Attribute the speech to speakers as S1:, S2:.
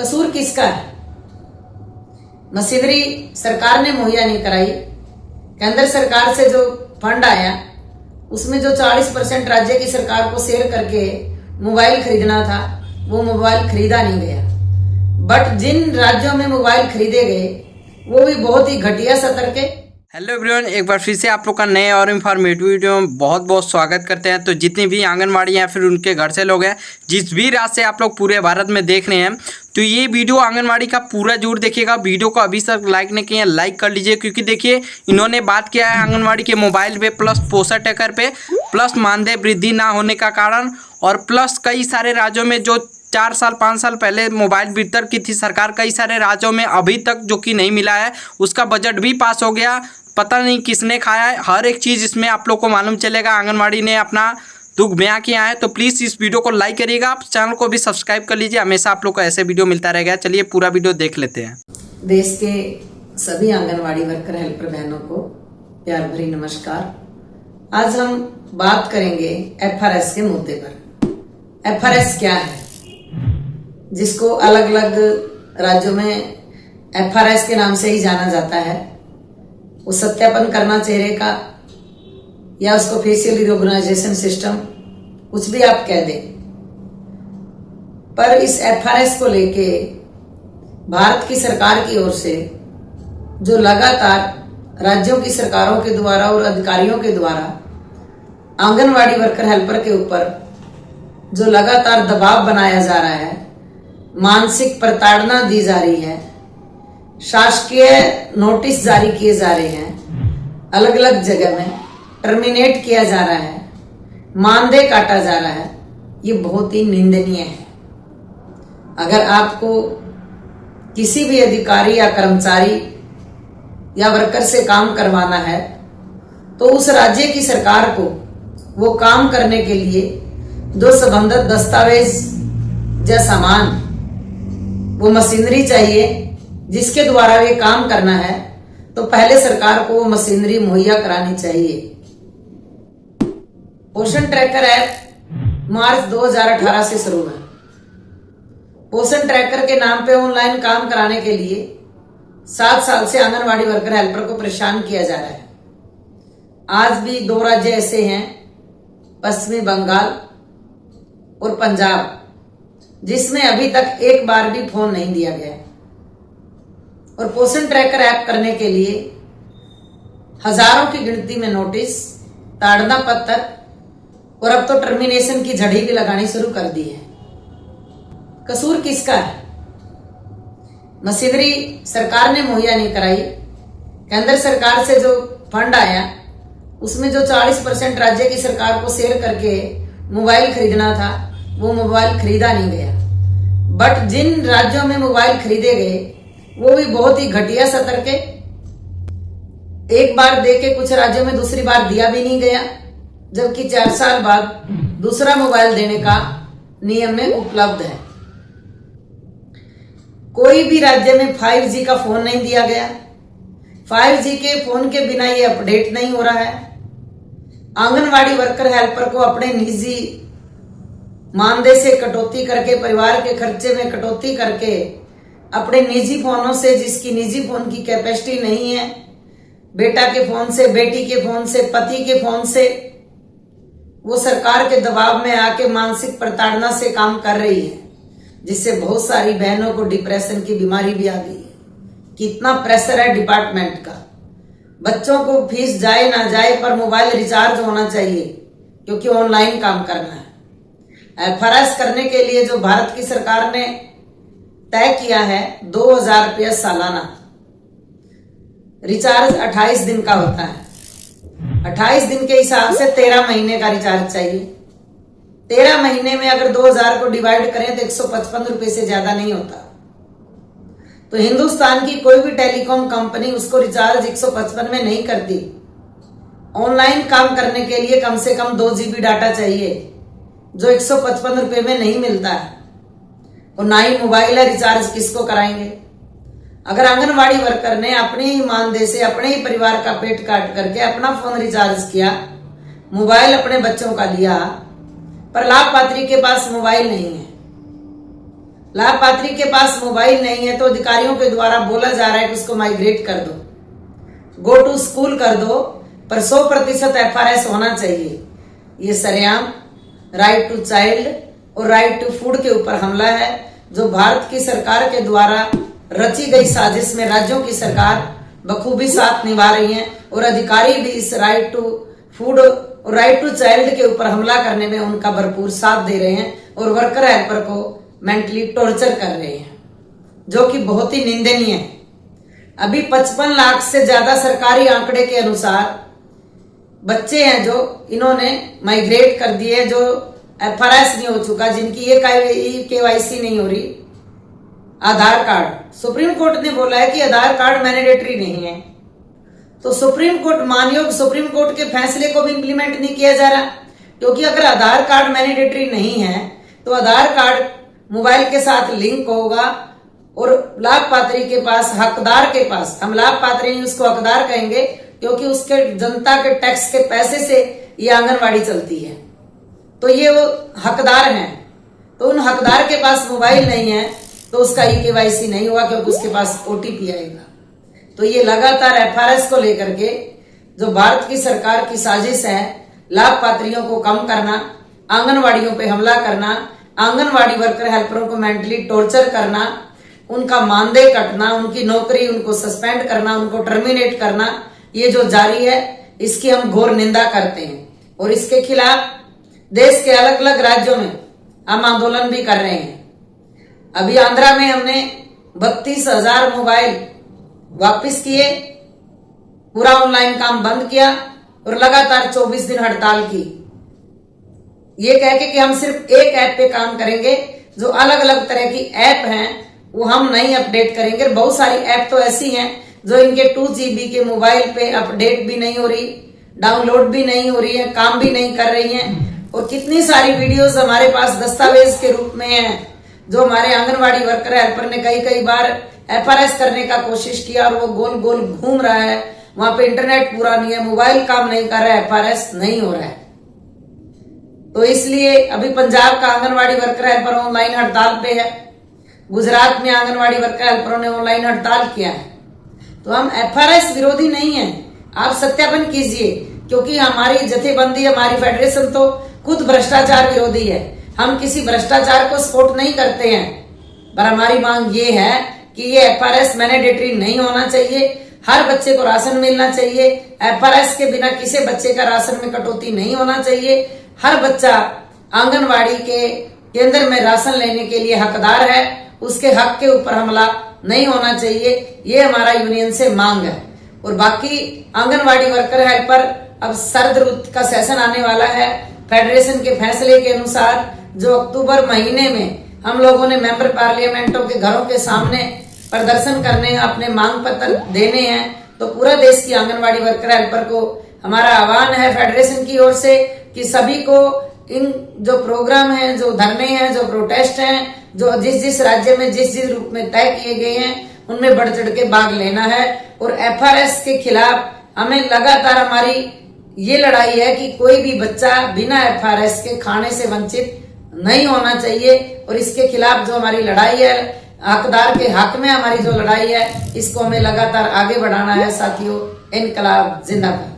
S1: कसूर किसका है? मशीनरी सरकार ने मुहैया नहीं कराई। केंद्र सरकार से जो फंड आया उसमें जो 40% राज्य की सरकार को शेयर करके मोबाइल खरीदना था वो मोबाइल खरीदा नहीं गया। बट जिन राज्यों में मोबाइल खरीदे गए वो भी बहुत ही घटिया स्तर के।
S2: हेलो एवरीवन, एक बार फिर से आप लोग का नए और इन्फॉर्मेटिव वीडियो में बहुत बहुत स्वागत करते हैं। तो जितनी भी आंगनबाड़ी या फिर उनके घर से लोग हैं, जिस भी राज्य से आप लोग पूरे भारत में देख रहे हैं, तो ये वीडियो आंगनबाड़ी का पूरा जरूर देखिएगा। वीडियो को अभी तक लाइक नहीं किया, लाइक कर लीजिए, क्योंकि देखिए इन्होंने बात किया है आंगनबाड़ी के मोबाइल पे, प्लस पोषण टैकर पे, प्लस मानदेय वृद्धि ना होने का कारण, और प्लस कई सारे राज्यों में जो 4 साल 5 साल पहले मोबाइल वितरण की थी सरकार, कई सारे राज्यों में अभी तक जो कि नहीं मिला है, उसका बजट भी पास हो गया। पता नहीं किसने खाया है, हर एक चीज़ इसमें आप लोग को मालूम चलेगा। आंगनबाड़ी ने अपना दुख बयां किया है। तो प्लीज़ इस वीडियो को लाइक करिएगा, आप चैनल को भी सब्सक्राइब कर लीजिए, हमेशा आप लोग को ऐसे वीडियो मिलता रहेगा। चलिए पूरा वीडियो देख लेते हैं।
S1: देश के सभी आंगनवाड़ी वर्कर हेल्पर बहनों को प्यार भरी नमस्कार। आज हम बात करेंगे एफआरएस के मुद्दे पर। एफआरएस क्या है, जिसको अलग अलग राज्यों में एफआरएस के नाम से ही जाना जाता है। वो सत्यापन करना चेहरे का या उसको फेशियल रिकॉग्नाइजेशन सिस्टम, कुछ भी आप कह दें, पर इस एफआरएस को लेके भारत की सरकार की ओर से जो लगातार राज्यों की सरकारों के द्वारा और अधिकारियों के द्वारा आंगनवाड़ी वर्कर हेल्पर के ऊपर जो लगातार दबाव बनाया जा रहा है, मानसिक प्रताड़ना दी जा रही है, शासकीय नोटिस जारी किए जा रहे हैं, अलग अलग जगह में टर्मिनेट किया जा रहा है, मानदेय काटा जा रहा है, ये बहुत ही निंदनीय है। अगर आपको किसी भी अधिकारी या कर्मचारी या वर्कर से काम करवाना है तो उस राज्य की सरकार को वो काम करने के लिए जो संबंधित दस्तावेज या सामान, वो मशीनरी चाहिए जिसके द्वारा ये काम करना है, तो पहले सरकार को वो मशीनरी मुहैया करानी चाहिए। पोषण ट्रैकर ऐप मार्च 2018 से शुरू है। पोषण ट्रैकर के नाम पे ऑनलाइन काम कराने के लिए 7 साल से आंगनवाड़ी वर्कर हेल्पर को परेशान किया जा रहा है। आज भी 2 राज्य ऐसे हैं, पश्चिमी बंगाल और पंजाब, जिसमें अभी तक एक बार भी फोन नहीं दिया गया। और पोषण ट्रैकर ऐप करने के लिए हजारों की गिनती में नोटिस, ताड़ना पत्र और अब तो टर्मिनेशन की झड़ी भी लगानी शुरू कर दी है। कसूर किसका है? मशीनरी सरकार ने मुहैया नहीं कराई। केंद्र सरकार से जो फंड आया उसमें जो 40% राज्य की सरकार को शेयर करके मोबाइल खरीदना था वो मोबाइल खरीदा नहीं गया। बट जिन राज्यों में मोबाइल खरीदे गए वो भी बहुत ही घटिया स्तर के। एक बार दे के कुछ राज्यों में दूसरी बार दिया भी नहीं गया, जबकि 4 साल बाद दूसरा मोबाइल देने का नियम में उपलब्ध है। कोई भी राज्य में 5G का फोन नहीं दिया गया। 5G के फोन के बिना ये अपडेट नहीं हो रहा है। आंगनवाड़ी वर्कर हेल्पर को अपने निजी मानदेय से कटौती करके, परिवार के खर्चे में कटौती करके, अपने निजी फोनों से, जिसकी निजी फोन की कैपेसिटी नहीं है, बेटा के फोन से, बेटी के फोन से, पति के फोन से, वो सरकार के दबाव में आके मानसिक प्रताड़ना से काम कर रही है, जिससे बहुत सारी बहनों को डिप्रेशन की बीमारी भी आ गई है। कितना प्रेशर है डिपार्टमेंट का। बच्चों को फीस जाए ना जाए पर मोबाइल रिचार्ज होना चाहिए, क्योंकि ऑनलाइन काम करना है। एफआरएस करने के लिए जो भारत की सरकार ने तय किया है 2000 रुपया सालाना, रिचार्ज 28 दिन का होता है। 28 दिन के हिसाब से 13 महीने का रिचार्ज चाहिए। 13 महीने में अगर 2000 को डिवाइड करें तो 155 रुपए से ज्यादा नहीं होता। तो हिंदुस्तान की कोई भी टेलीकॉम कंपनी उसको रिचार्ज 155 में नहीं करती। ऑनलाइन काम करने के लिए कम से कम 2 GB डाटा चाहिए, जो 155 रुपए में नहीं मिलता है। और ना ही मोबाइल है, रिचार्ज किसको कराएंगे? अगर आंगनवाड़ी वर्कर ने अपने ही मानदेय से, अपने ही परिवार का पेट काट करके अपना फोन रिचार्ज किया, मोबाइल अपने बच्चों का लिया, पर लाभपात्री के पास मोबाइल नहीं है, लाभपात्री के पास मोबाइल नहीं है तो अधिकारियों के द्वारा बोला जा रहा है कि उसको माइग्रेट कर दो, गो टू स्कूल कर दो, पर 100% FRS होना चाहिए। ये सरेआम राइट टू चाइल्ड और राइट टू फूड के ऊपर हमला है, जो भारत की सरकार के द्वारा रची गई साजिश में राज्यों की सरकार बखूबी साथ निभा रही है और अधिकारी भी इस राइट टू फूड और राइट टू चाइल्ड के ऊपर हमला करने में उनका भरपूर साथ दे रहे हैं और वर्कर हेल्पर को मेंटली टॉर्चर कर रहे हैं, जो कि बहुत ही निंदनीय है। अभी 55 लाख से ज्यादा सरकारी आंकड़े के अनुसार बच्चे हैं जो इन्होंने माइग्रेट कर दिए, जो FRS नहीं हो चुका, जिनकी ये KYC नहीं हो रही। आधार कार्ड, सुप्रीम कोर्ट ने बोला है कि आधार कार्ड मैंडेटरी नहीं है, तो सुप्रीम कोर्ट मानयोग सुप्रीम कोर्ट के फैसले को भी इंप्लीमेंट नहीं किया जा रहा, क्योंकि अगर आधार कार्ड मैंडेटरी नहीं है तो आधार कार्ड मोबाइल के साथ लिंक होगा और लाभपात्री के पास, हकदार के पास, हम लाभपात्री नहीं उसको हकदार कहेंगे, क्योंकि उसके जनता के टैक्स के पैसे से ये आंगनवाड़ी चलती है, तो ये वो हकदार हैं। तो उन हकदार के पास मोबाइल नहीं है तो उसका KYC नहीं हुआ, क्योंकि उसके पास OTP आएगा। तो ये लगातार FRS को लेकर के जो भारत की सरकार की साजिश है, लाभपात्रियों को कम करना, आंगनवाड़ियों पे हमला करना, आंगनवाड़ी वर्कर हेल्परों को मेंटली टॉर्चर करना, उनका मानदेय कटना, उनकी नौकरी, उनको सस्पेंड करना, उनको टर्मिनेट करना, ये जो जारी है इसकी हम घोर निंदा करते हैं और इसके खिलाफ देश के अलग अलग राज्यों में हम आंदोलन भी कर रहे हैं। अभी आंध्रा में हमने 32,000 मोबाइल वापस किए, पूरा ऑनलाइन काम बंद किया और लगातार 24 दिन हड़ताल की, ये कह के कि हम सिर्फ एक ऐप पे काम करेंगे, जो अलग अलग तरह की ऐप हैं वो हम नहीं अपडेट करेंगे। बहुत सारी ऐप तो ऐसी हैं जो इनके 2 GB के मोबाइल पे अपडेट भी नहीं हो रही, डाउनलोड भी नहीं हो रही है, काम भी नहीं कर रही हैं, और कितनी सारी वीडियोस हमारे पास दस्तावेज के रूप में हैं, जो हमारे आंगनवाड़ी वर्कर हेल्पर ने कई बार FRS करने का कोशिश किया और वो गोल गोल घूम रहा है, वहां पे इंटरनेट पूरा नहीं है, मोबाइल काम नहीं कर रहा है, FRS नहीं हो रहा है। तो इसलिए अभी पंजाब का आंगनवाड़ी वर्कर हेल्पर ऑनलाइन हड़ताल पे है, गुजरात में आंगनवाड़ी वर्कर हेल्परों ने ऑनलाइन हड़ताल किया है। तो हम FRS विरोधी नहीं है, आप सत्यापन कीजिए, क्योंकि हमारी जथेबंदी, हमारी फेडरेशन तो खुद भ्रष्टाचार विरोधी है, हम किसी भ्रष्टाचार को सपोर्ट नहीं करते हैं, पर हमारी मांग ये है कि ये FRS मैंडेटरी नहीं होना चाहिए, हर बच्चे को राशन मिलना चाहिए, FRS के बिना किसी बच्चे का राशन में कटौती नहीं होना चाहिए, हर बच्चा आंगनवाड़ी के केंद्र में राशन लेने के लिए हकदार है, उसके हक के ऊपर हमला नहीं होना चाहिए, ये हमारा यूनियन से मांग है। और बाकी आंगनवाड़ी वर्कर हेल्पर, अब शरद ऋतु का सेशन आने वाला है, फेडरेशन के फैसले के अनुसार जो अक्टूबर महीने में हम लोगों ने मेंबर पार्लियामेंटों के घरों के सामने प्रदर्शन करने हैं, अपने मांग पत्र देने हैं, तो पूरा देश की आंगनवाड़ी वर्कर हेल्पर को हमारा आह्वान है फेडरेशन की ओर से कि सभी को इन जो प्रोग्राम हैं, जो धरने हैं, जो प्रोटेस्ट हैं, जो जिस राज्य में जिस रूप में तय किए गए हैं, उनमें बढ़ चढ़ के भाग लेना है। और FRS के खिलाफ हमें लगातार हमारी ये लड़ाई है कि कोई भी बच्चा बिना FRS के खाने से वंचित नहीं होना चाहिए, और इसके खिलाफ जो हमारी लड़ाई है, हकदार के हक में हमारी जो लड़ाई है, इसको हमें लगातार आगे बढ़ाना है। साथियों, इनकलाब जिंदाबाद।